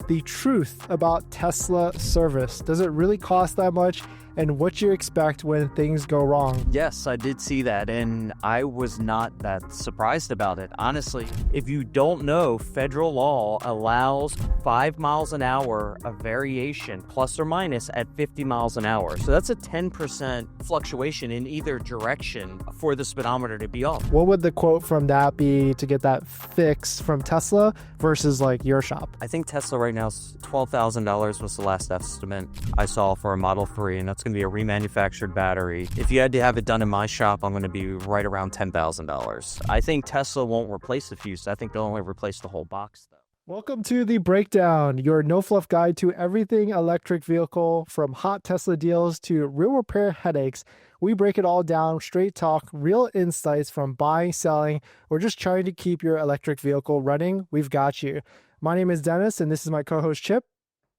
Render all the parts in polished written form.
the truth about Tesla service. Does it really cost that much? And what you expect when things go wrong. Yes, I did see that, and I was not that surprised about it. Honestly, if you don't know, federal law allows 5 miles an hour of variation, plus or minus, at 50 miles an hour. So that's a 10% fluctuation in either direction for the speedometer to be off. What would the quote from that be to get that fix from Tesla versus like your shop? I think Tesla right now is $12,000 was the last estimate I saw for a Model 3, and that's going to be a remanufactured battery. If you had to have it done in my shop, I'm going to be right around $10,000. I think Tesla won't replace the fuse. I think they'll only replace the whole box, though. Welcome to The Breakdown, your no-fluff guide to everything electric vehicle, from hot Tesla deals to real repair headaches. We break it all down, straight talk, real insights from buying, selling, or just trying to keep your electric vehicle running. We've got you. My name is Dennis, and this is my co-host Chip.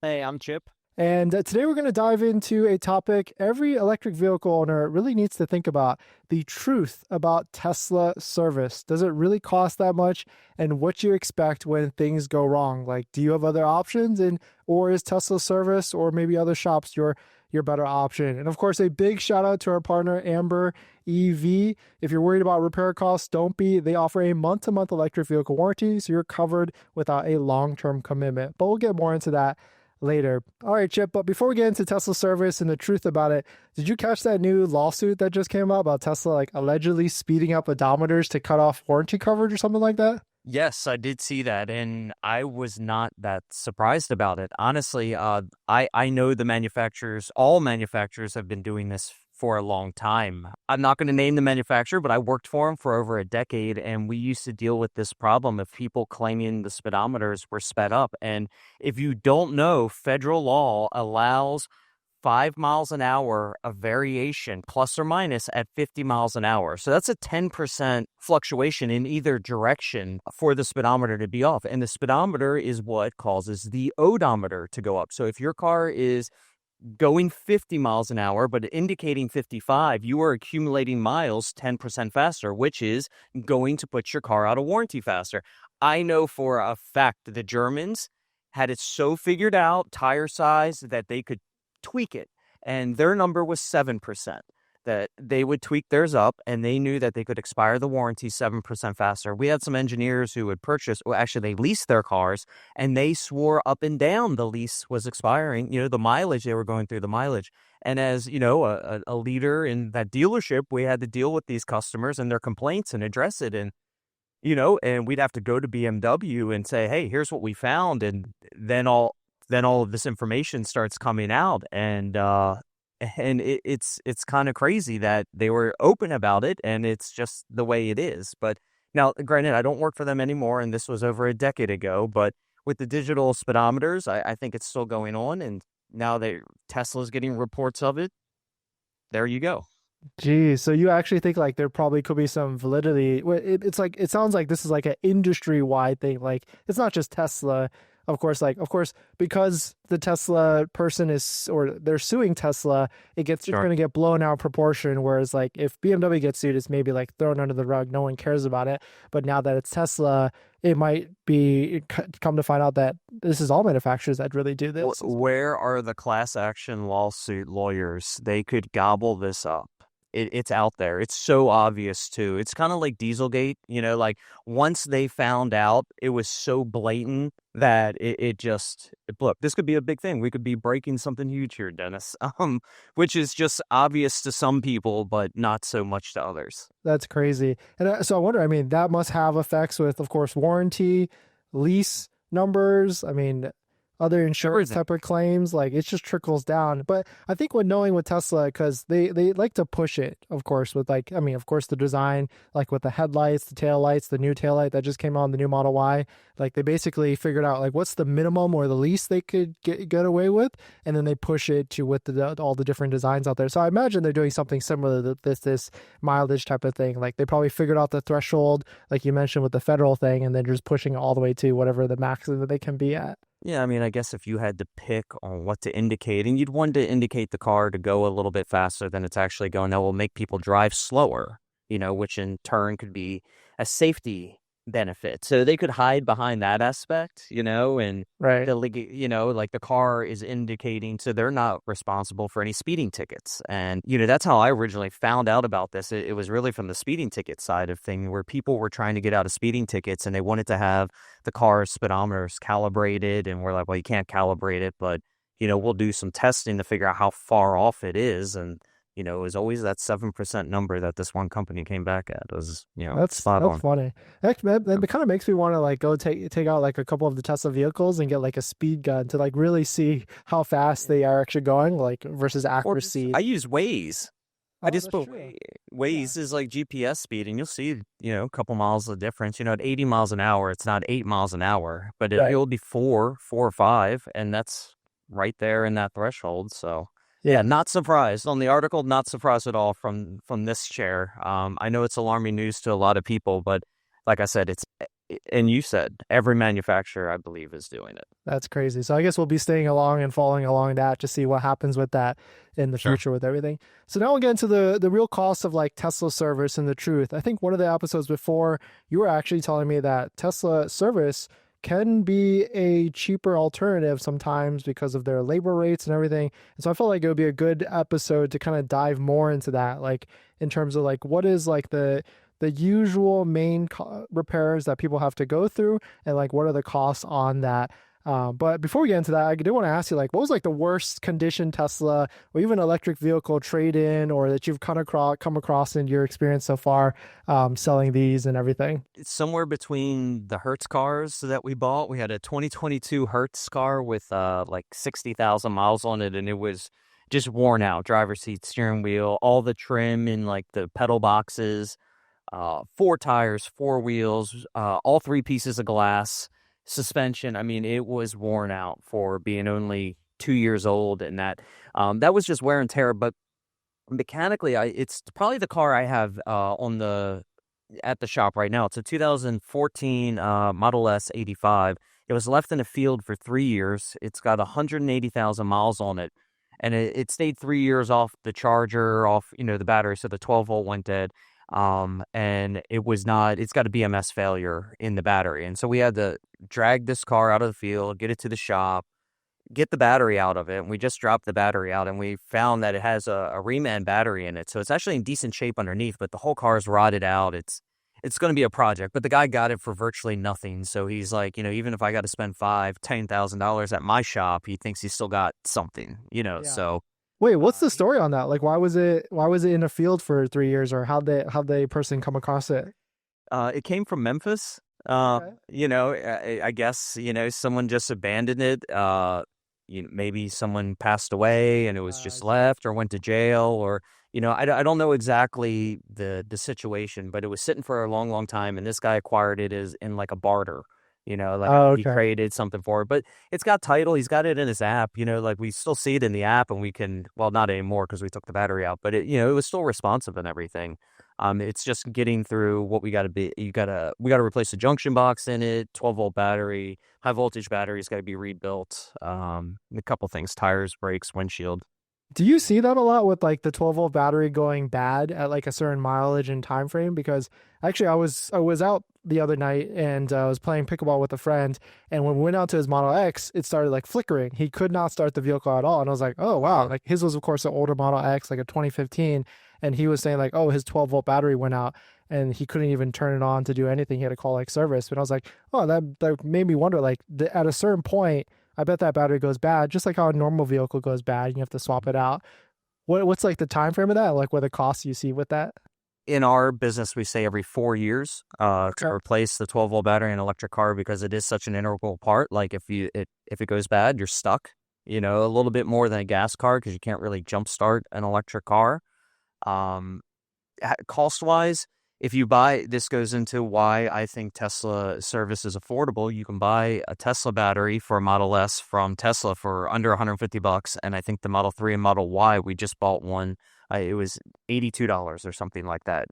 Hey, I'm Chip. And today we're going to dive into a topic every electric vehicle owner really needs to think about: the truth about Tesla service. Does it really cost that much? And what you expect when things go wrong? Like, do you have other options? Or is Tesla service or maybe other shops your better option? And of course, a big shout out to our partner, Amber EV. If you're worried about repair costs, don't be. They offer a month-to-month electric vehicle warranty, so you're covered without a long-term commitment. But we'll get more into that later. All right, Chip, but before we get into Tesla service and the truth about it, did you catch that new lawsuit that just came out about Tesla like allegedly speeding up odometers to cut off warranty coverage or something like that? Yes, I did see that, and I was not that surprised about it. Honestly, I know the manufacturers, all manufacturers have been doing this for a long time. I'm not going to name the manufacturer, but I worked for them for over a decade, and we used to deal with this problem of people claiming the speedometers were sped up. And if you don't know, federal law allows 5 miles an hour of variation, plus or minus, at 50 miles an hour. So that's a 10% fluctuation in either direction for the speedometer to be off. And the speedometer is what causes the odometer to go up. So if your car is going 50 miles an hour, but indicating 55, you are accumulating miles 10% faster, which is going to put your car out of warranty faster. I know for a fact the Germans had it so figured out, tire size, that they could tweak it. And their number was 7%, that they would tweak theirs up, and they knew that they could expire the warranty 7% faster. We had some engineers who would purchase, well, actually they leased their cars, and they swore up and down the lease was expiring, the mileage, they were going through the mileage. And as, a leader in that dealership, we had to deal with these customers and their complaints and address it. And, and we'd have to go to BMW and say, hey, here's what we found. And then all of this information starts coming out, and it's kind of crazy that they were open about it, and it's just the way it is. But now, granted, I don't work for them anymore, and this was over a decade ago, but with the digital speedometers, I think it's still going on, and now Tesla's getting reports of it. There you go. Geez, so you actually think like there probably could be some validity? It sounds like this is like an industry-wide thing. Like, it's not just Tesla. Of course, because the Tesla person they're suing Tesla, it's going to get blown out of proportion. Whereas like if BMW gets sued, it's maybe like thrown under the rug. No one cares about it. But now that it's Tesla, it might be come to find out that this is all manufacturers that really do this. Where are the class action lawsuit lawyers? They could gobble this up. It's out there. It's so obvious, too. It's kind of like Dieselgate, like once they found out, it was so blatant that look, this could be a big thing. We could be breaking something huge here, Dennis, which is just obvious to some people, but not so much to others. That's crazy. And so I wonder, that must have effects with, of course, warranty, lease numbers. Other insurance type of claims, like it just trickles down. But I think when knowing with Tesla, because they like to push it, of course, with of course, the design, like with the headlights, the taillights, the new taillight that just came on, the new Model Y, like they basically figured out like what's the minimum or the least they could get away with, and then they push it to with all the different designs out there. So I imagine they're doing something similar to this mileage type of thing. Like they probably figured out the threshold, like you mentioned with the federal thing, and then just pushing it all the way to whatever the maximum that they can be at. Yeah, I guess if you had to pick on what to indicate, and you'd want to indicate the car to go a little bit faster than it's actually going, that will make people drive slower, which in turn could be a safety benefit. So they could hide behind that aspect, and Right. like the car is indicating, so they're not responsible for any speeding tickets. And, that's how I originally found out about this. It was really from the speeding ticket side of thing, where people were trying to get out of speeding tickets and they wanted to have the car's speedometers calibrated. And we're like, well, you can't calibrate it, but, we'll do some testing to figure out how far off it is. And, it was always that 7% number that this one company came back at. It was, spot That's on. funny. That kind of makes me want to like go take out like a couple of the Tesla vehicles and get like a speed gun to like really see how fast they are actually going, like versus Or just, accuracy. I use Waze. I Oh, just that's put true. Yeah. Waze is like GPS speed, and you'll see, a couple miles of difference. At 80 miles an hour, it's not 8 miles an hour, but Right. it'll be four or five, and that's right there in that threshold. So, yeah, Yeah. not surprised on the article. Not surprised at all from this chair. I know it's alarming news to a lot of people, but like I said, and you said every manufacturer, I believe, is doing it. That's crazy. So I guess we'll be staying along and following along that to see what happens with that in the Sure. future with everything. So now we'll get into the real cost of like Tesla service and the truth. I think one of the episodes before you were actually telling me that Tesla service can be a cheaper alternative sometimes because of their labor rates and everything. And so I felt like it would be a good episode to kind of dive more into that, like in terms of like what is like the usual main repairs that people have to go through and like what are the costs on that. But before we get into that, I do want to ask you, like, what was like the worst condition Tesla or even electric vehicle trade-in or that you've come across in your experience so far, selling these and everything? It's somewhere between the Hertz cars that we bought. We had a 2022 Hertz car with like 60,000 miles on it, and it was just worn out. Driver's seat, steering wheel, all the trim and like the pedal boxes, four tires, four wheels, all three pieces of glass, suspension. I mean, it was worn out for being only 2 years old, and that was just wear and tear. But mechanically, it's probably the car I have at the shop right now. It's a 2014 Model S 85. It was left in the field for 3 years. It's got 180,000 miles on it, and it stayed 3 years off the charger, off the battery, so the 12-volt went dead. And it's got a BMS failure in the battery, and so we had to drag this car out of the field, get it to the shop, get the battery out of it, and we just dropped the battery out, and we found that it has a reman battery in it, so it's actually in decent shape underneath, but the whole car is rotted out. It's going to be a project, but the guy got it for virtually nothing, so he's like, even if I got to spend $5,000-$10,000 at my shop, he thinks he's still got something, Yeah. so Wait, what's the he story on that? Like, why was it in a field for 3 years, or how'd the person come across it? It came from Memphis. Okay. I guess, someone just abandoned it. Maybe someone passed away and it was I just see. left or went to jail or, I don't know exactly the situation, but it was sitting for a long, long time. And this guy acquired it as in like a barter, like Oh, he okay. created something for it, but it's got title. He's got it in his app, like we still see it in the app and we can, well, not anymore because we took the battery out, but it was still responsive and everything. It's just getting through what we we gotta replace the junction box in it, 12-volt battery, high voltage battery's got to be rebuilt. A couple things, tires, brakes, windshield. Do you see that a lot with like the 12-volt battery going bad at like a certain mileage and time frame? Because actually, I was out the other night and I was playing pickleball with a friend, and when we went out to his Model X, it started like flickering. He could not start the vehicle at all, and I was like, oh wow! Like his was of course an older Model X, like a 2015, and he was saying like, oh, his 12-volt battery went out. And he couldn't even turn it on to do anything. He had to call like service. But I was like, oh, that made me wonder. Like at a certain point, I bet that battery goes bad, just like how a normal vehicle goes bad and you have to swap it out. What's like the time frame of that? Like what the costs you see with that? In our business, we say every 4 years to Okay. replace the 12-volt battery in an electric car because it is such an integral part. Like if it goes bad, you're stuck. A little bit more than a gas car because you can't really jumpstart an electric car. Um, Cost wise, if you buy, this goes into why I think Tesla service is affordable. You can buy a Tesla battery for a Model S from Tesla for under $150, and I think the Model 3 and Model Y, we just bought one. It was $82 or something like that.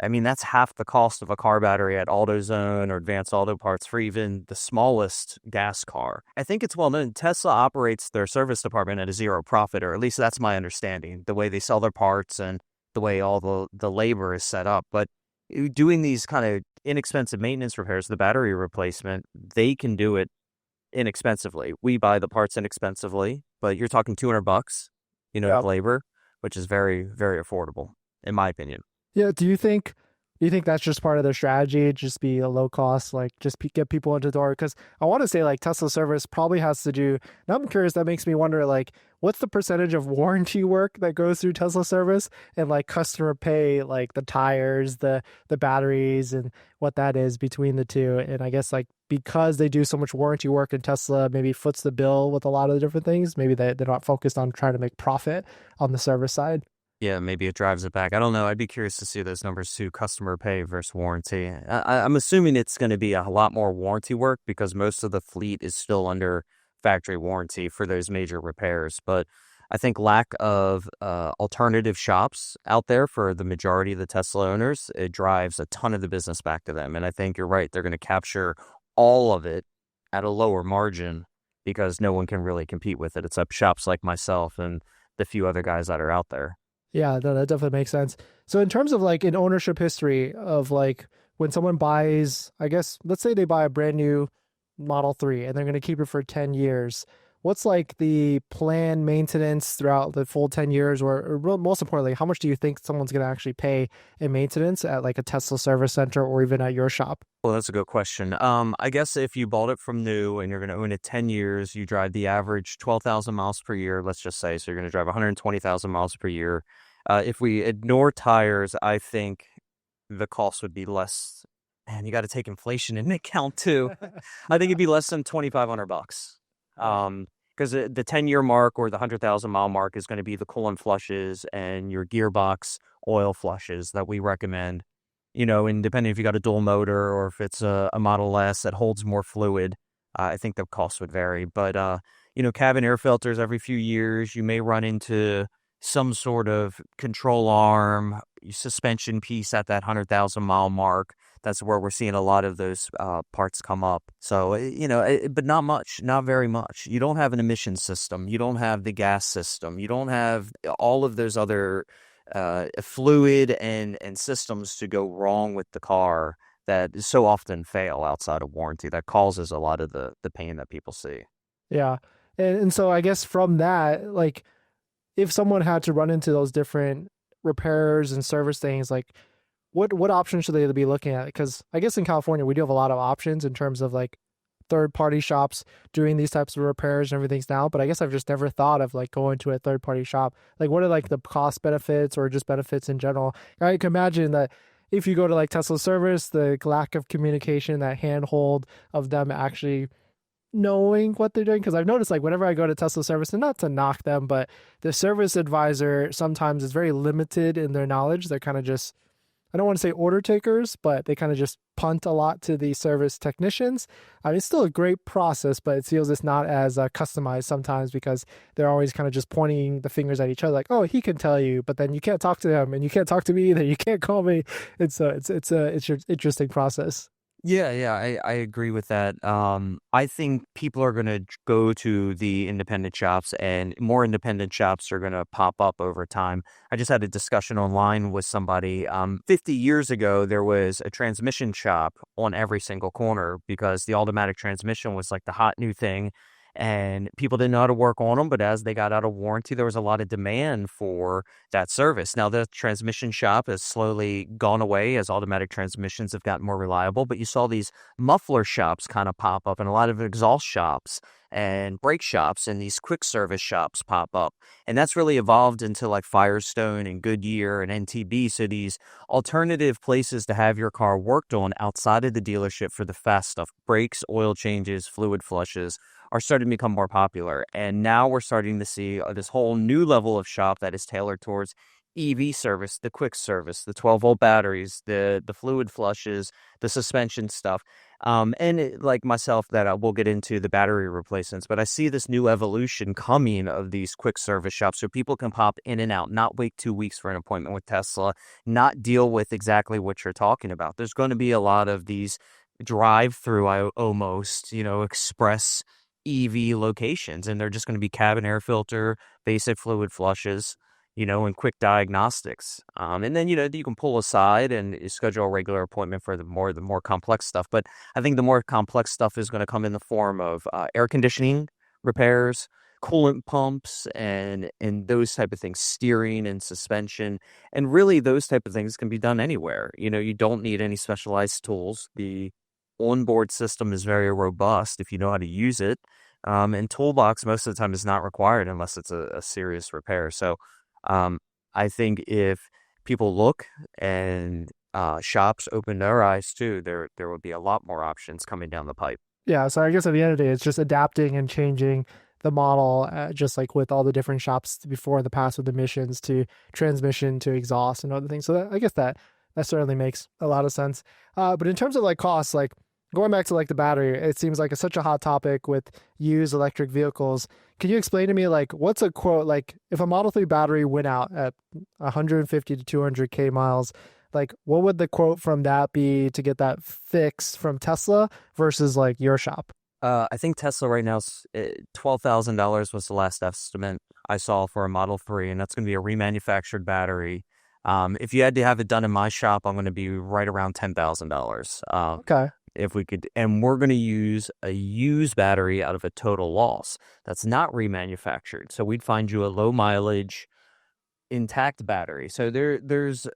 I mean, that's half the cost of a car battery at AutoZone or Advanced Auto Parts for even the smallest gas car. I think it's well known Tesla operates their service department at a zero profit, or at least that's my understanding, the way they sell their parts and the way all the labor is set up. But doing these kind of inexpensive maintenance repairs, the battery replacement, they can do it inexpensively. We buy the parts inexpensively, but you're talking $200, Yep. labor, which is very, very affordable, in my opinion. Yeah. Do you think that's just part of their strategy? Just be a low cost, like just get people into the door? Because I want to say like Tesla service probably has to do. Now I'm curious. That makes me wonder like what's the percentage of warranty work that goes through Tesla service and like customer pay, like the tires, the batteries, and what that is between the two. And I guess like because they do so much warranty work and Tesla maybe foots the bill with a lot of the different things. Maybe they're not focused on trying to make profit on the service side. Yeah, maybe it drives it back. I don't know. I'd be curious to see those numbers too, customer pay versus warranty. I'm assuming it's going to be a lot more warranty work because most of the fleet is still under factory warranty for those major repairs. But I think lack of alternative shops out there for the majority of the Tesla owners, it drives a ton of the business back to them. And I think you're right. They're going to capture all of it at a lower margin because no one can really compete with it except shops like myself and the few other guys that are out there. Yeah, no, that definitely makes sense. So in terms of like an ownership history of like when someone buys, I guess let's say they buy a brand new Model 3 and they're going to keep it for 10 years. What's like the planned maintenance throughout the full 10 years or most importantly, how much do you think someone's going to actually pay in maintenance at like a Tesla service center or even at your shop? Well, that's a good question. I guess if you bought it from new and you're going to own it 10 years, you drive the average 12,000 miles per year, let's just say. So you're going to drive 120,000 miles per year. If we ignore tires, I think the cost would be less. Man, you got to take inflation into account too. I think it'd be less than $2,500. Because the 10-year mark or the 100,000 mile mark is going to be the coolant flushes and your gearbox oil flushes that we recommend. And depending if you got a dual motor or if it's a Model S that holds more fluid, I think the cost would vary. But, cabin air filters every few years, you may run into some sort of control arm, suspension piece at that 100,000 mile mark. That's where we're seeing a lot of those parts come up. So, but not much, not very much. You don't have an emission system. You don't have the gas system. You don't have all of those other fluid and systems to go wrong with the car that so often fail outside of warranty. That causes a lot of the pain that people see. Yeah. And so I guess from that, like if someone had to run into those different repairs and service things, like what options should they be looking at? Because I guess in California we do have a lot of options in terms of like third party shops doing these types of repairs and everything's now. But I guess I've just never thought of like going to a third party shop. Like what are like the cost benefits or just benefits in general? I can imagine that if you go to like Tesla service, the lack of communication, that handhold of them actually knowing what they're doing, because I've noticed like whenever I go to Tesla service, and not to knock them, but the service advisor sometimes is very limited in their knowledge. They're kind of just, I don't want to say order takers, but they kind of just punt a lot to the service technicians. I mean, it's still a great process, but it feels it's not as customized sometimes because they're always kind of just pointing the fingers at each other, like, "Oh, he can tell you," but then you can't talk to him, and you can't talk to me either. You can't call me. It's an interesting process. Yeah, I agree with that. I think people are going to go to the independent shops, and more independent shops are going to pop up over time. I just had a discussion online with somebody. 50 years ago, there was a transmission shop on every single corner because the automatic transmission was like the hot new thing. And people didn't know how to work on them, but as they got out of warranty, there was a lot of demand for that service. Now, the transmission shop has slowly gone away as automatic transmissions have gotten more reliable, but you saw these muffler shops kind of pop up and a lot of exhaust shops and brake shops and these quick service shops pop up. And that's really evolved into like Firestone and Goodyear and NTB. So these alternative places to have your car worked on outside of the dealership for the fast stuff, brakes, oil changes, fluid flushes, are starting to become more popular. And now we're starting to see this whole new level of shop that is tailored towards EV service, the quick service, the 12-volt batteries, the fluid flushes, the suspension stuff. Like myself, that we'll get into the battery replacements, but I see this new evolution coming of these quick service shops so people can pop in and out, not wait 2 weeks for an appointment with Tesla, not deal with exactly what you're talking about. There's going to be a lot of these drive-through almost, express EV locations, and they're just going to be cabin air filter, basic fluid flushes. and quick diagnostics. And then, you can pull aside and schedule a regular appointment for the more complex stuff. But I think the more complex stuff is going to come in the form of air conditioning repairs, coolant pumps, and those type of things, steering and suspension. And really, those type of things can be done anywhere. You don't need any specialized tools. The onboard system is very robust if you know how to use it. And toolbox most of the time is not required unless it's a serious repair. So I think if people look and shops open their eyes too, there will be a lot more options coming down the pipe. Yeah, so I guess at the end of the day, it's just adapting and changing the model, just like with all the different shops before in the past with emissions to transmission to exhaust and other things. So I guess that certainly makes a lot of sense. But in terms of like costs, like going back to like the battery, it seems like it's such a hot topic with used electric vehicles. Can you explain to me like what's a quote, like if a Model 3 battery went out at 150 to 200K miles, like what would the quote from that be to get that fixed from Tesla versus like your shop? I think Tesla right now is $12,000 was the last estimate I saw for a Model 3, and that's going to be a remanufactured battery. If you had to have it done in my shop, I'm going to be right around $10,000. Okay. If we could, and we're going to use a used battery out of a total loss. That's not remanufactured. So we'd find you a low mileage, intact battery. So there's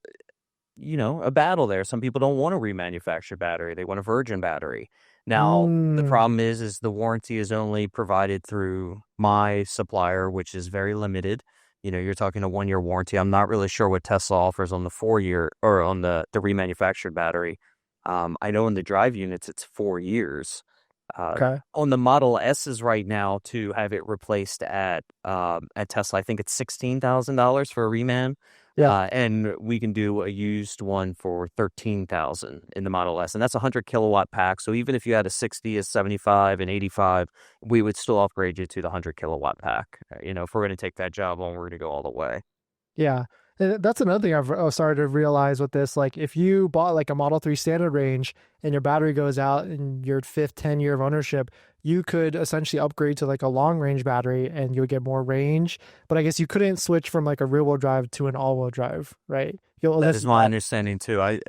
a battle there. Some people don't want a remanufactured battery. They want a virgin battery. Now, the problem is the warranty is only provided through my supplier, which is very limited. You're talking a 1-year warranty. I'm not really sure what Tesla offers on the 4-year or on the remanufactured battery. I know in the drive units, it's 4 years. Okay. On the Model S's right now, to have it replaced at Tesla, I think it's $16,000 for a reman. Yeah. And we can do a used one for $13,000 in the Model S, and that's a 100 kilowatt pack. So even if you had a 60, a 75, and 85, we would still upgrade you to the 100 kilowatt pack. If we're going to take that job on, we're going to go all the way. Yeah. And that's another thing I've started to realize with this. Like, if you bought like a Model 3 standard range and your battery goes out in your 5th, 10 year of ownership, you could essentially upgrade to like a long range battery and you would get more range. But I guess you couldn't switch from like a rear wheel drive to an all wheel drive, right? That is my understanding too.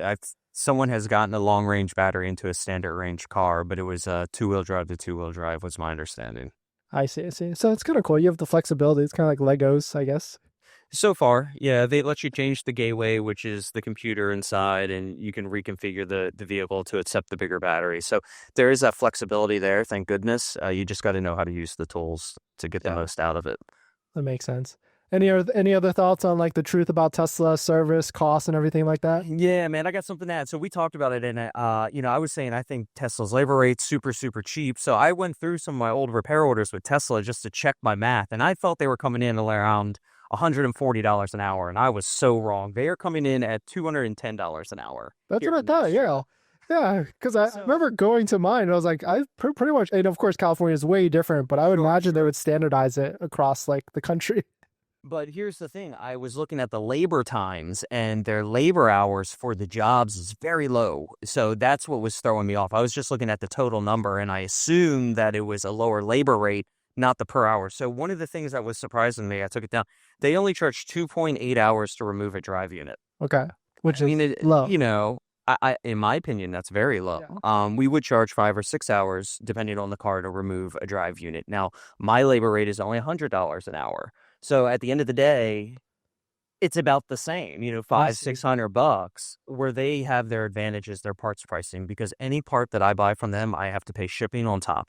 Someone has gotten a long range battery into a standard range car, but it was a 2-wheel drive to 2-wheel drive was my understanding. I see. I see. So it's kind of cool. You have the flexibility. It's kind of like Legos, I guess. So far, yeah, they let you change the gateway, which is the computer inside, and you can reconfigure the vehicle to accept the bigger battery. So there is that flexibility there, thank goodness. You just got to know how to use the tools to get the most out of it. That makes sense. Any other thoughts on like the truth about Tesla service costs and everything like that? Yeah, man, I got something to add. So we talked about it, and I was saying I think Tesla's labor rate's super, super cheap. So I went through some of my old repair orders with Tesla just to check my math, and I felt they were coming in around $140 an hour, and I was so wrong. They are coming in at $210 an hour. That's what I thought. Yeah. Yeah, because I remember going to mine, and I was like, I pretty much, and of course, California is way different, but I would imagine they would standardize it across like the country. But here's the thing. I was looking at the labor times, and their labor hours for the jobs is very low. So that's what was throwing me off. I was just looking at the total number, and I assumed that it was a lower labor rate, not the per hour. So one of the things that was surprising me, I took it down. They only charge 2.8 hours to remove a drive unit. Okay, which is low. I in my opinion, that's very low. Yeah. We would charge 5 or 6 hours, depending on the car, to remove a drive unit. Now, my labor rate is only $100 an hour. So at the end of the day, it's about the same, $500-600, where they have their advantages, their parts pricing, because any part that I buy from them, I have to pay shipping on top.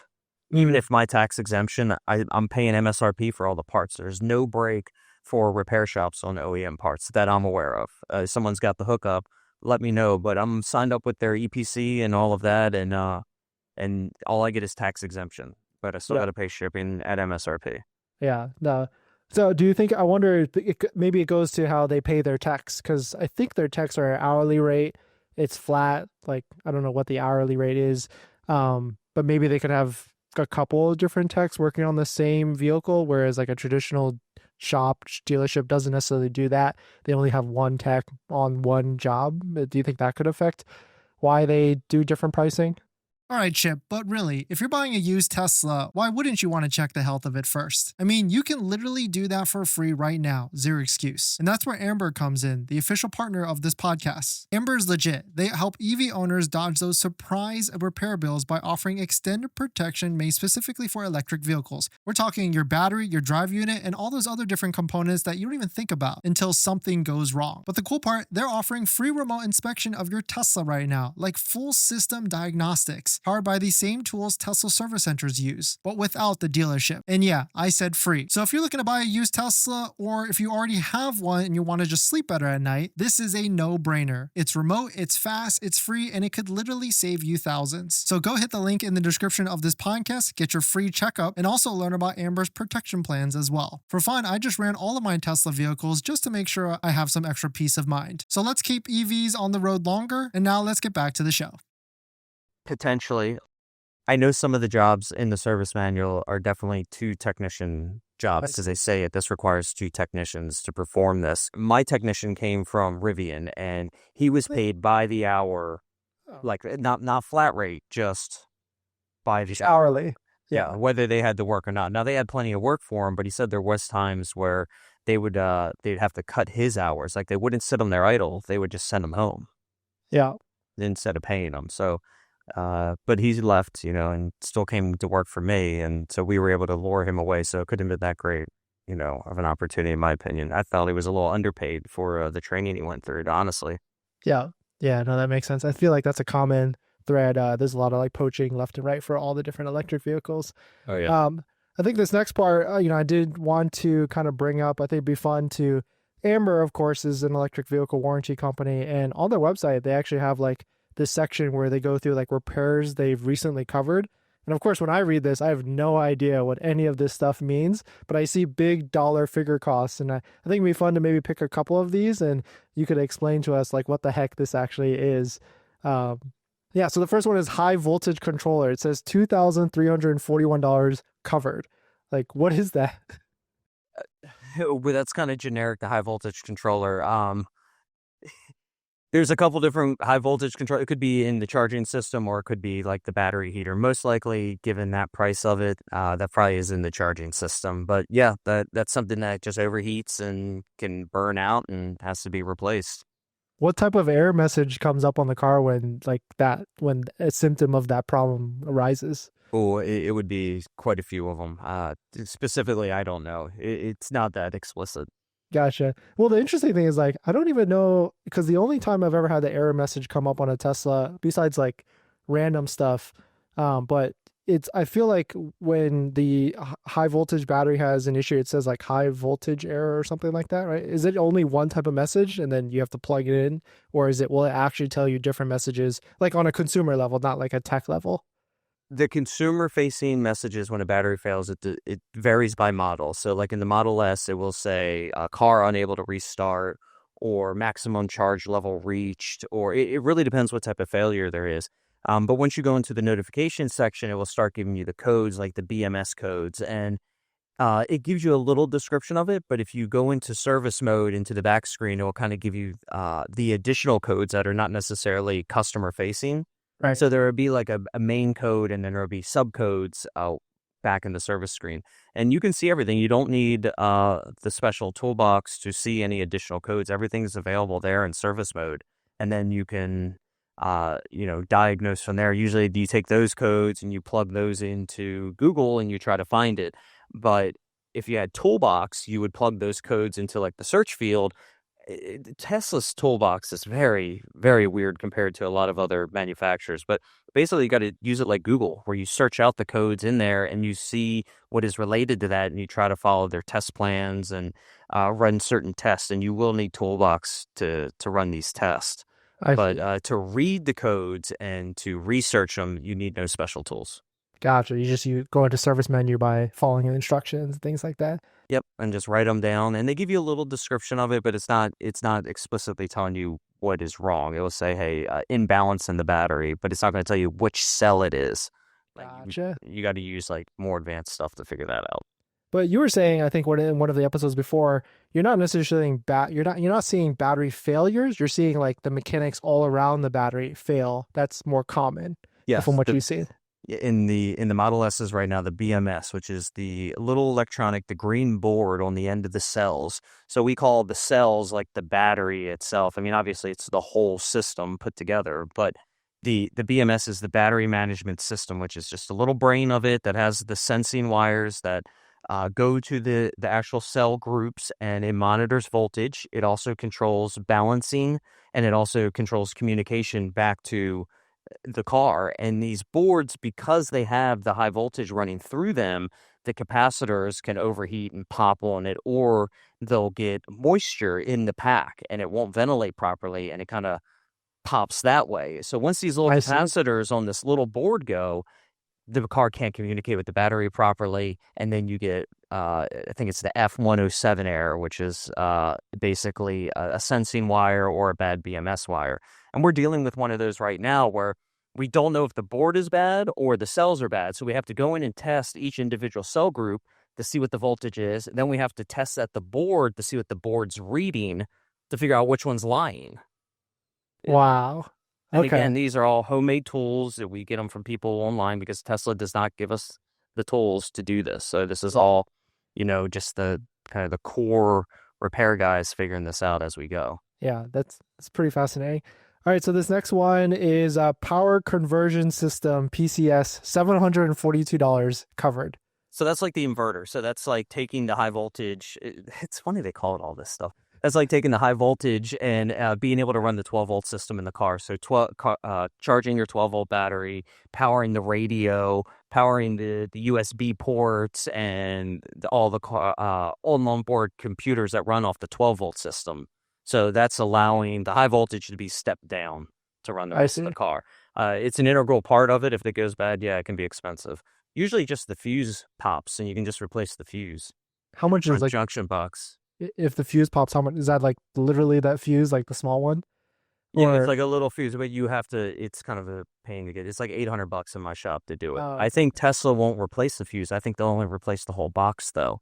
Even if my tax exemption, I'm paying MSRP for all the parts. There's no break for repair shops on OEM parts that I'm aware of. Someone's got the hookup, let me know, but I'm signed up with their EPC and all of that, and all I get is tax exemption, but I still got to pay shipping at MSRP. Yeah, no. So do you think, I wonder, maybe it goes to how they pay their techs, because I think their techs are an hourly rate. It's flat. Like, I don't know what the hourly rate is, but maybe they could have a couple of different techs working on the same vehicle, whereas like a traditional shop dealership doesn't necessarily do that. They only have one tech on one job. Do you think that could affect why they do different pricing? All right, Chip, but really, if you're buying a used Tesla, why wouldn't you want to check the health of it first? I mean, you can literally do that for free right now, zero excuse. And that's where Amber comes in, the official partner of this podcast. Amber is legit. They help EV owners dodge those surprise repair bills by offering extended protection made specifically for electric vehicles. We're talking your battery, your drive unit, and all those other different components that you don't even think about until something goes wrong. But the cool part, they're offering free remote inspection of your Tesla right now, like full system diagnostics, powered by the same tools Tesla service centers use, but without the dealership. And yeah, I said free. So if you're looking to buy a used Tesla, or if you already have one and you want to just sleep better at night, this is a no-brainer. It's remote, it's fast, it's free, and it could literally save you thousands. So go hit the link in the description of this podcast, get your free checkup, and also learn about Amber's protection plans as well. For fun, I just ran all of my Tesla vehicles just to make sure I have some extra peace of mind. So let's keep EVs on the road longer, and now let's get back to the show. Potentially. I know some of the jobs in the service manual are definitely 2 technician jobs, because they say this requires 2 technicians to perform this. My technician came from Rivian, and he was paid by the hour, like not flat rate, just by the hour. Hourly. Yeah, whether they had to work or not. Now, they had plenty of work for him, but he said there was times where they'd have to cut his hours. Like, they wouldn't sit him there idle. They would just send him home. Yeah. Instead of paying him. So, but he left, and still came to work for me. And so we were able to lure him away. So it couldn't have been that great, of an opportunity, in my opinion. I felt he was a little underpaid for the training he went through, honestly. Yeah. Yeah, no, that makes sense. I feel like that's a common thread. There's a lot of like poaching left and right for all the different electric vehicles. Oh, yeah. I think this next part, I did want to kind of bring up, I think it'd be fun to, Amber, of course, is an electric vehicle warranty company. And on their website, they actually have like this section where they go through like repairs they've recently covered. And of course, when I read this, I have no idea what any of this stuff means, but I see big dollar figure costs. And I think it'd be fun to maybe pick a couple of these and you could explain to us like what the heck this actually is. Yeah, so the first one is high voltage controller. It says $2,341 covered. Like, what is that? Well, that's kind of generic, the high voltage controller. There's a couple different high voltage control. It could be in the charging system, or it could be like the battery heater. Most likely, given that price of it, that probably is in the charging system. But yeah, that's something that just overheats and can burn out and has to be replaced. What type of error message comes up on the car when when a symptom of that problem arises? Oh, it would be quite a few of them. Specifically, I don't know. It's not that explicit. Gotcha. Well, the interesting thing is like, I don't even know, because the only time I've ever had the error message come up on a Tesla, besides like random stuff, but I feel like when the high voltage battery has an issue, it says like high voltage error or something like that, right? Is it only one type of message and then you have to plug it in? Or will it actually tell you different messages, like on a consumer level, not like a tech level? The consumer-facing messages when a battery fails, it varies by model. So like in the Model S, it will say car unable to restart, or maximum charge level reached, or it really depends what type of failure there is. But once you go into the notification section, it will start giving you the codes, like the BMS codes, and it gives you a little description of it. But if you go into service mode, into the back screen, it will kind of give you the additional codes that are not necessarily customer-facing. Right. So there would be like a main code, and then there would be subcodes back in the service screen. And you can see everything. You don't need the special toolbox to see any additional codes. Everything's available there in service mode. And then you can, diagnose from there. Usually you take those codes and you plug those into Google and you try to find it. But if you had toolbox, you would plug those codes into like the search field. Tesla's toolbox is very, very weird compared to a lot of other manufacturers. But basically, you got to use it like Google, where you search out the codes in there and you see what is related to that, and you try to follow their test plans and run certain tests. And you will need toolbox to run these tests. But to read the codes and to research them, you need no special tools. Gotcha. You go into service menu by following instructions, things like that. Yep, and just write them down, and they give you a little description of it, but it's not explicitly telling you what is wrong. It will say, "Hey, imbalance in the battery," but it's not going to tell you which cell it is. Gotcha. You got to use like more advanced stuff to figure that out. But you were saying, I think, in one of the episodes before, you're not necessarily you're not seeing battery failures. You're seeing like the mechanics all around the battery fail. That's more common. from Yes, what you see? in the Model S's right now, the BMS, which is the little electronic, the green board on the end of the cells. So we call the cells like the battery itself. I mean, obviously it's the whole system put together, but the BMS is the battery management system, which is just a little brain of it that has the sensing wires that go to the actual cell groups, and it monitors voltage. It also controls balancing, and it also controls communication back to the car. And these boards, because they have the high voltage running through them, the capacitors can overheat and pop on it, or they'll get moisture in the pack and it won't ventilate properly, and it kind of pops that way. So once these little I see. capacitors on this little board go, the car can't communicate with the battery properly, and then you get I think it's the F107 error, which is basically a sensing wire or a bad BMS wire. And we're dealing with one of those right now where we don't know if the board is bad or the cells are bad. So we have to go in and test each individual cell group to see what the voltage is. Then we have to test at the board to see what the board's reading to figure out which one's lying. Wow. And Okay. again, these are all homemade tools that we get them from people online because Tesla does not give us the tools to do this. So this is all, just the kind of the core repair guys figuring this out as we go. Yeah, that's pretty fascinating. All right, so this next one is power conversion system PCS, $742 covered. So that's like the inverter. So that's like taking the high voltage. It's funny they call it all this stuff. That's like taking the high voltage and being able to run the 12-volt system in the car. So charging your 12-volt battery, powering the radio, powering the USB ports, and all the on-board computers that run off the 12-volt system. So that's allowing the high voltage to be stepped down to run the rest of the car. It's an integral part of it. If it goes bad, yeah, it can be expensive. Usually just the fuse pops and you can just replace the fuse. How much is like junction box? If the fuse pops, how much is that? Like literally that fuse, like the small one? Yeah, it's like a little fuse, but you have to. It's kind of a pain to get. It's like $800 in my shop to do it. I think Tesla won't replace the fuse. I think they'll only replace the whole box though.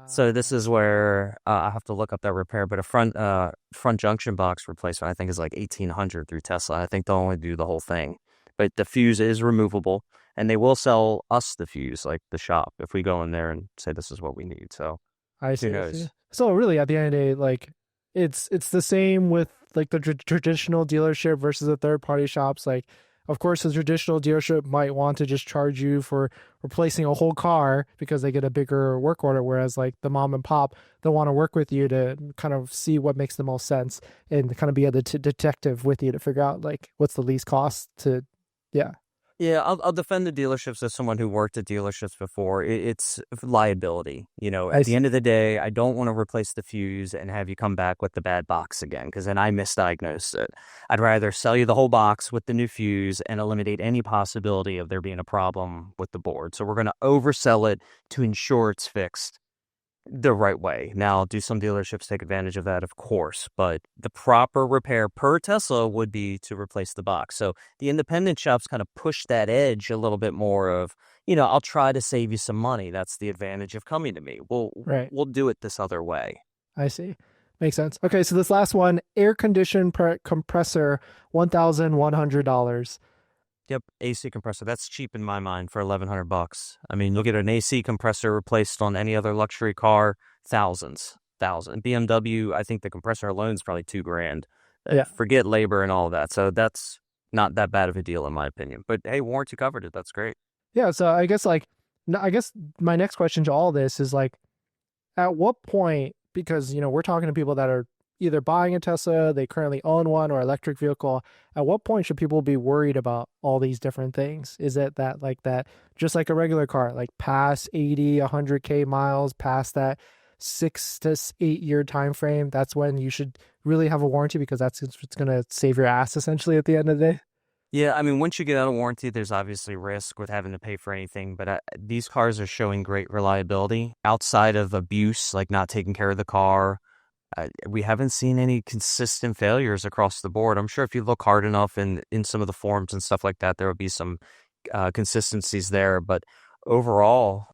So this is where I have to look up that repair. But a front junction box replacement, I think, is like $1,800 through Tesla. I think they'll only do the whole thing. But the fuse is removable, and they will sell us the fuse, like the shop, if we go in there and say this is what we need. So I see. Who knows? So really, at the end of the day, like it's the same with like the traditional dealership versus the third party shops. Like, of course, the traditional dealership might want to just charge you for replacing a whole car because they get a bigger work order, whereas like the mom and pop, they'll want to work with you to kind of see what makes the most sense and kind of be a detective with you to figure out like what's the least cost to, yeah. Yeah, I'll defend the dealerships as someone who worked at dealerships before. It's liability. At the end of the day, I don't want to replace the fuse and have you come back with the bad box again, because then I misdiagnosed it. I'd rather sell you the whole box with the new fuse and eliminate any possibility of there being a problem with the board. So we're going to oversell it to ensure it's fixed the right way. Now, do some dealerships take advantage of that? Of course, but the proper repair per Tesla would be to replace the box. So the independent shops kind of push that edge a little bit more of, I'll try to save you some money. That's the advantage of coming to me. We'll do it this other way. I see. Makes sense. Okay, so this last one, air condition compressor, $1,100. Yep, AC compressor. That's cheap in my mind for $1,100. I mean, you'll get an AC compressor replaced on any other luxury car, thousands. BMW, I think the compressor alone is probably $2,000. Yeah. Forget labor and all of that. So that's not that bad of a deal in my opinion. But hey, warranty covered it. That's great. Yeah. So I guess my next question to all this is like, at what point? Because we're talking to people that are either buying a Tesla, they currently own one, or electric vehicle. At what point should people be worried about all these different things? Is it that just like a regular car, like past 80, 100K miles, past that 6 to 8 year time frame, that's when you should really have a warranty, because that's what's going to save your ass essentially at the end of the day? Yeah, I mean, once you get out of warranty, there's obviously risk with having to pay for anything, but these cars are showing great reliability outside of abuse, like not taking care of the car. We haven't seen any consistent failures across the board. I'm sure if you look hard enough in some of the forums and stuff like that, there will be some consistencies there. But overall,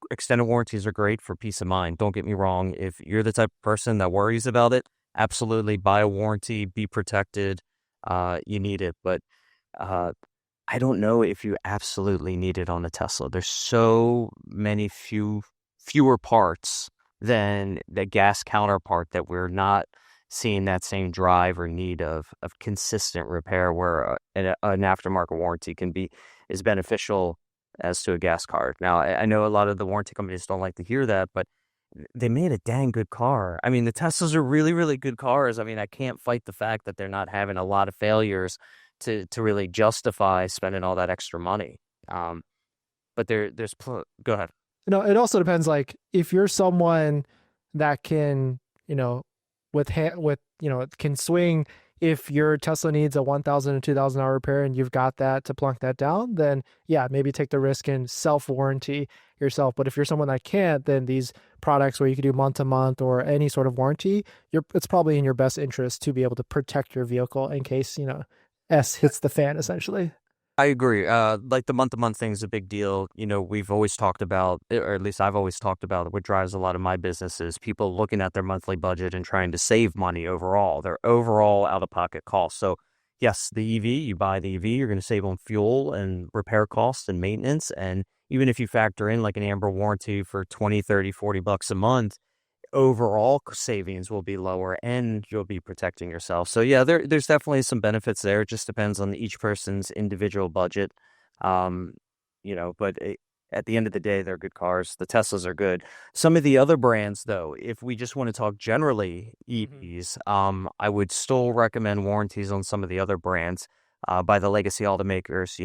extended warranties are great for peace of mind. Don't get me wrong. If you're the type of person that worries about it, absolutely buy a warranty, be protected. You need it. But I don't know if you absolutely need it on a Tesla. There's so many fewer parts than the gas counterpart that we're not seeing that same drive or need of consistent repair where an aftermarket warranty can be as beneficial as to a gas car. Now, I know a lot of the warranty companies don't like to hear that, but they made a dang good car. I mean, the Teslas are really, really good cars. I mean, I can't fight the fact that they're not having a lot of failures to really justify spending all that extra money. But go ahead. It also depends. Like if you're someone that can, can swing. If your Tesla needs a 1,000 to 2,000 hour repair and you've got that to plunk that down, then yeah, maybe take the risk and self warranty yourself. But if you're someone that can't, then these products where you can do month to month or any sort of warranty, it's probably in your best interest to be able to protect your vehicle in case, S hits the fan essentially. I agree. Like the month-to-month thing is a big deal. We've always talked about, or at least I've always talked about, what drives a lot of my business is people looking at their monthly budget and trying to save money overall, their overall out-of-pocket costs. So, yes, the EV, you buy the EV, you're going to save on fuel and repair costs and maintenance. And even if you factor in like an Amber warranty for 20, 30, $40 a month, overall savings will be lower and you'll be protecting yourself. So yeah, there's definitely some benefits there. It just depends on each person's individual budget. Um, but at the end of the day, they're good cars. The Teslas are good. Some of the other brands, though, if we just want to talk generally EVs, I would still recommend warranties on some of the other brands. By the legacy automakers,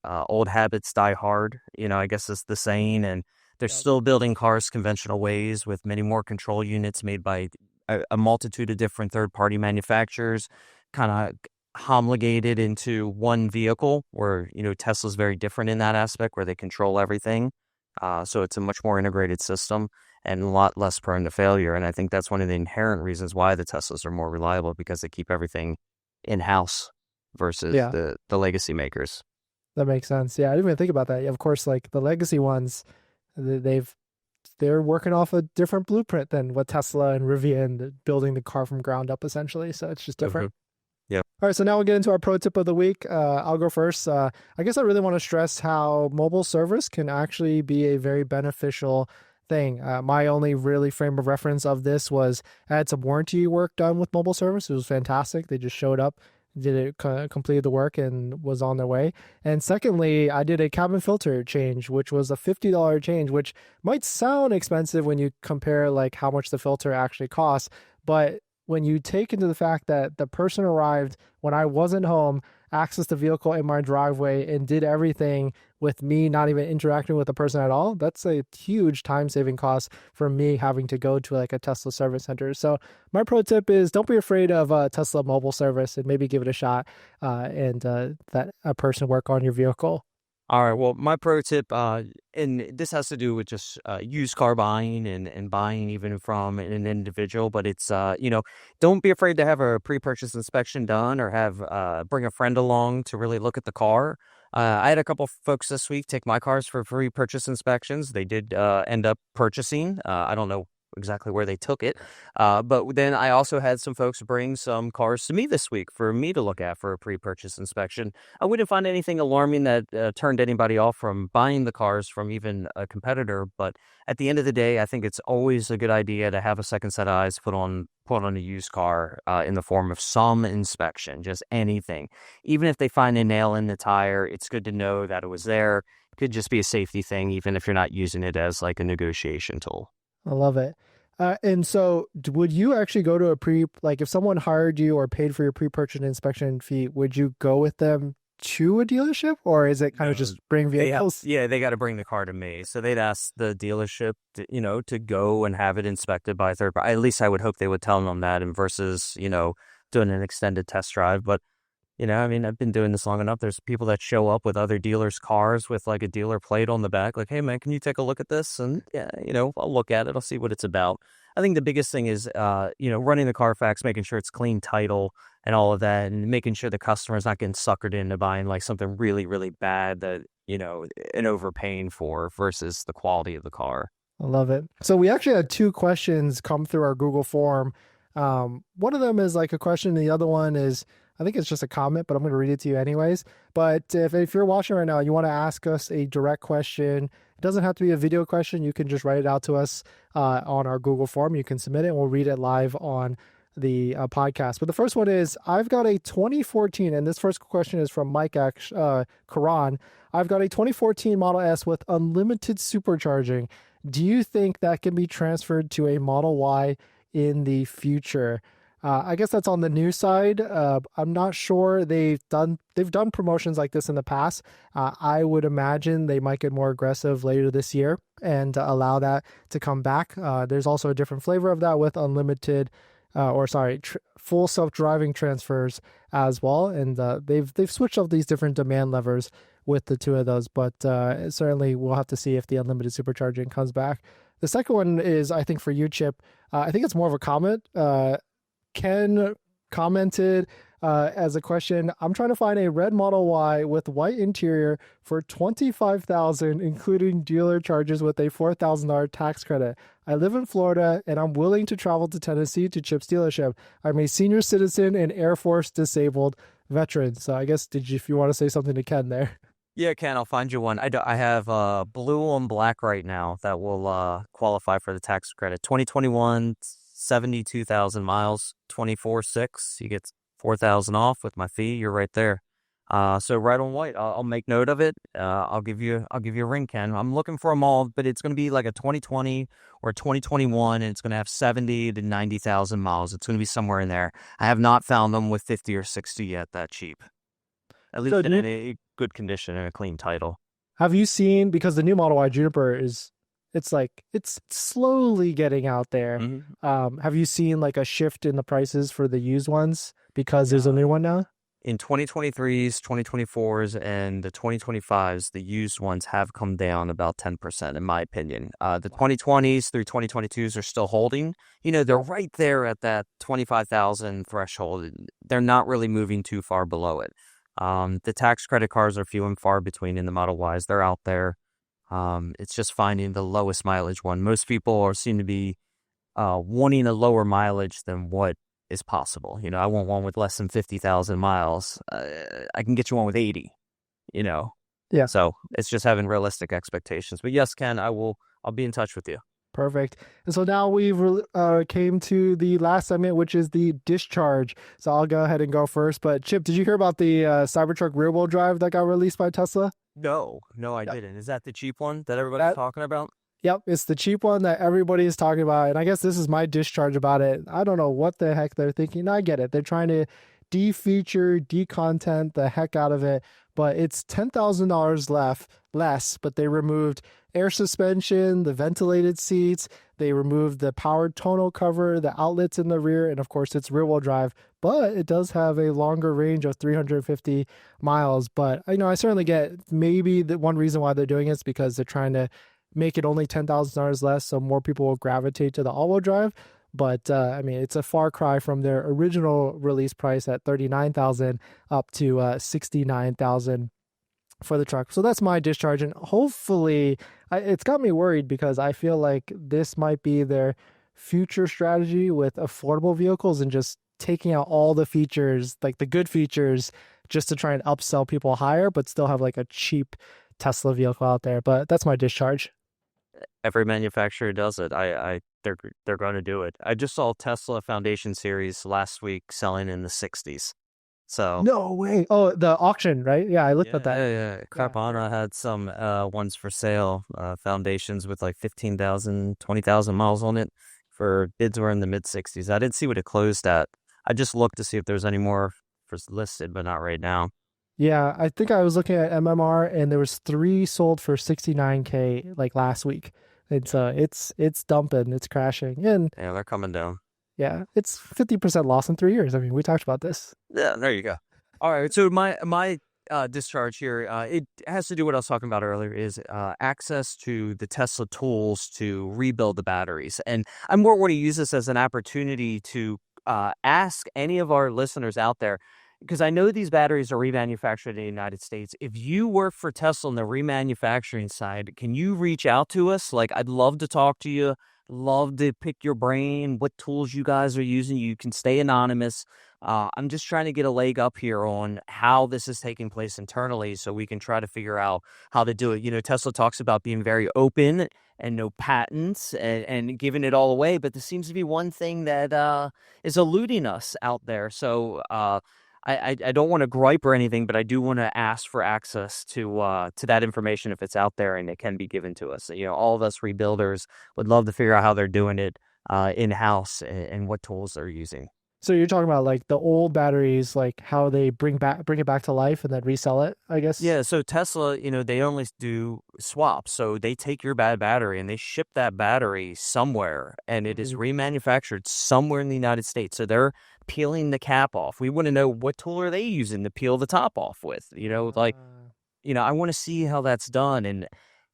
old habits die hard, I guess is the saying, and they're Yep. still building cars conventional ways with many more control units made by a multitude of different third-party manufacturers, kind of homologated into one vehicle where, Tesla's very different in that aspect where they control everything. So it's a much more integrated system and a lot less prone to failure. And I think that's one of the inherent reasons why the Teslas are more reliable because they keep everything in-house versus Yeah, the legacy makers. that makes sense. Yeah, I didn't even think about that. Of course, like the legacy ones, they've they're working off a different blueprint than what Tesla and Rivian building the car from ground up essentially. So it's just different. Mhm. Yeah. All right, so now we'll get into our pro tip of the week. I'll go first. I guess I really want to stress how mobile service can actually be a very beneficial thing. My only really frame of reference of this was I had some warranty work done with mobile service. It was fantastic. They just showed up, did it, completed the work, and was on their way. And secondly, I did a cabin filter change, which was a $50 change, which might sound expensive when you compare like how much the filter actually costs, but when you take into the fact that the person arrived when I wasn't home, accessed the vehicle in my driveway, and did everything with me not even interacting with the person at all, that's a huge time saving cost for me having to go to like a Tesla service center. So my pro tip is don't be afraid of a Tesla mobile service and maybe give it a shot and that a person work on your vehicle. All right. Well, my pro tip, and this has to do with just used car buying and buying even from an individual, but it's, don't be afraid to have a pre-purchase inspection done or have bring a friend along to really look at the car. I had a couple folks this week take my cars for pre-purchase inspections. They did end up purchasing. I don't know exactly where they took it. But then I also had some folks bring some cars to me this week for me to look at for a pre-purchase inspection. I wouldn't find anything alarming that turned anybody off from buying the cars from even a competitor. But at the end of the day, I think it's always a good idea to have a second set of eyes put on a used car in the form of some inspection, just anything. Even if they find a nail in the tire, it's good to know that it was there. It could just be a safety thing, even if you're not using it as like a negotiation tool. I love it. And so would you actually go to like if someone hired you or paid for your pre-purchase inspection fee, would you go with them to a dealership or is it kind of No, just bring vehicles? they got to bring the car to me. So they'd ask the dealership, to go and have it inspected by a third party. At least I would hope they would tell them that, and versus, doing an extended test drive. But I mean, I've been doing this long enough. There's people that show up with other dealers' cars with like a dealer plate on the back, like, "Hey, man, can you take a look at this?" And yeah, I'll look at it. I'll see what it's about. I think the biggest thing is, running the Carfax, making sure it's clean title and all of that, and making sure the customer's not getting suckered into buying like something really, really bad that, and overpaying for versus the quality of the car. I love it. So we actually had two questions come through our Google form. One of them is like a question. The other one is I think it's just a comment, but I'm going to read it to you anyways. But if you're watching right now and you want to ask us a direct question, it doesn't have to be a video question. You can just write it out to us on our Google form. You can submit it and we'll read it live on the podcast. But the first one is, I've got a 2014, and this first question is from Mike Karan. I've got a 2014 Model S with unlimited supercharging. Do you think that can be transferred to a Model Y in the future? I guess that's on the new side. I'm not sure. They've done promotions like this in the past. I would imagine they might get more aggressive later this year and allow that to come back. There's also a different flavor of that with unlimited, full self-driving transfers as well. And they've switched up these different demand levers with the two of those. But certainly we'll have to see if the unlimited supercharging comes back. The second one is, I think, for you, Chip. I think it's more of a comment. Ken commented as a question, I'm trying to find a red Model Y with white interior for $25,000, including dealer charges with a $4,000 tax credit. I live in Florida and I'm willing to travel to Tennessee to Chip's dealership. I'm a senior citizen and Air Force disabled veteran. So I guess, if you want to say something to Ken there? Yeah, Ken, I'll find you one. I have blue and black right now that will qualify for the tax credit. 2021, 72,000 miles, 24.6. You get 4,000 off with my fee. You're right there. So red on white. I'll make note of it. I'll give you a ring, Ken. I'm looking for them all, but it's going to be like a 2020 or 2021, and it's going to have 70 to 90,000 miles. It's going to be somewhere in there. I have not found them with 50 or 60 yet that cheap. At least in a good condition and a clean title. Have you seen, because the new Model Y Juniper it's slowly getting out there. Mm-hmm. Have you seen like a shift in the prices for the used ones because there's a new one now? In 2023s, 2024s, and the 2025s, the used ones have come down about 10%, in my opinion. The 2020s through 2022s are still holding. They're right there at that 25,000 threshold. They're not really moving too far below it. The tax credit cars are few and far between in the Model Ys. They're out there. It's just finding the lowest mileage one. Most people seem to be wanting a lower mileage than what is possible. I want one with less than 50,000 miles. I can get you one with 80, Yeah. So it's just having realistic expectations. But yes, Ken, I'll be in touch with you. Perfect. And so now we've came to the last segment, which is the discharge. So I'll go ahead and go first. But Chip, did you hear about the Cybertruck rear-wheel drive that got released by Tesla? No, I didn't. Is that the cheap one that everybody's talking about? Yep, it's the cheap one that everybody is talking about. And I guess this is my discharge about it. I don't know what the heck they're thinking. I get it. They're trying to de-feature, de-content the heck out of it. But it's $10,000 less, but they removed air suspension, the ventilated seats, they removed the powered tonneau cover, the outlets in the rear, and of course it's rear-wheel drive, but it does have a longer range of 350 miles. But I certainly get maybe the one reason why they're doing it is because they're trying to make it only $10,000 less so more people will gravitate to the all-wheel drive. But it's a far cry from their original release price at $39,000 up to $69,000 for the truck. So that's my discharge, and hopefully it's got me worried because I feel like this might be their future strategy with affordable vehicles and just taking out all the features, like the good features, just to try and upsell people higher, but still have like a cheap Tesla vehicle out there. But that's my discharge. Every manufacturer does it. They're going to do it. I just saw Tesla Foundation Series last week selling in the 60s. So no way. Oh, the auction, right? Yeah, I looked at that. Yeah. Carvana had some ones for sale, foundations with like 15,000, 20,000 miles on it. For bids were in the mid 60s. I didn't see what it closed at. I just looked to see if there's any more listed, but not right now. Yeah, I think I was looking at MMR and there was 3 sold for $69K like last week. It's dumping, it's crashing, and yeah, they're coming down. Yeah, it's 50% loss in 3 years. I mean, we talked about this. Yeah, there you go. All right, so my discharge here, it has to do what I was talking about earlier, is access to the Tesla tools to rebuild the batteries. And I more want to use this as an opportunity to ask any of our listeners out there, because I know these batteries are remanufactured in the United States. If you work for Tesla on the remanufacturing side, can you reach out to us? Like, I'd love to talk to you. Love to pick your brain, what tools you guys are using. You can stay anonymous. I'm just trying to get a leg up here on how this is taking place internally so we can try to figure out how to do it. Tesla talks about being very open and no patents and giving it all away, but there seems to be one thing that is eluding us out there. So I don't want to gripe or anything, but I do want to ask for access to that information if it's out there and it can be given to us. All of us rebuilders would love to figure out how they're doing it in-house and what tools they're using. So you're talking about like the old batteries, like how they bring it back to life and then resell it, I guess. Yeah, so Tesla, they only do swaps. So they take your bad battery and they ship that battery somewhere and it is remanufactured somewhere in the United States. So they're peeling the cap off. We want to know what tool are they using to peel the top off with, I want to see how that's done. And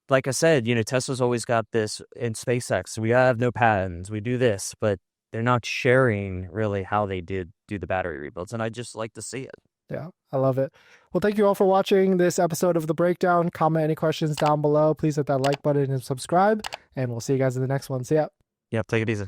like I said, Tesla's always got this in SpaceX. We have no patents. We do this, but they're not sharing really how they did do the battery rebuilds. And I just like to see it. Yeah, I love it. Well, thank you all for watching this episode of The Breakdown. Comment any questions down below. Please hit that like button and subscribe. And we'll see you guys in the next one. See ya. Yep, take it easy.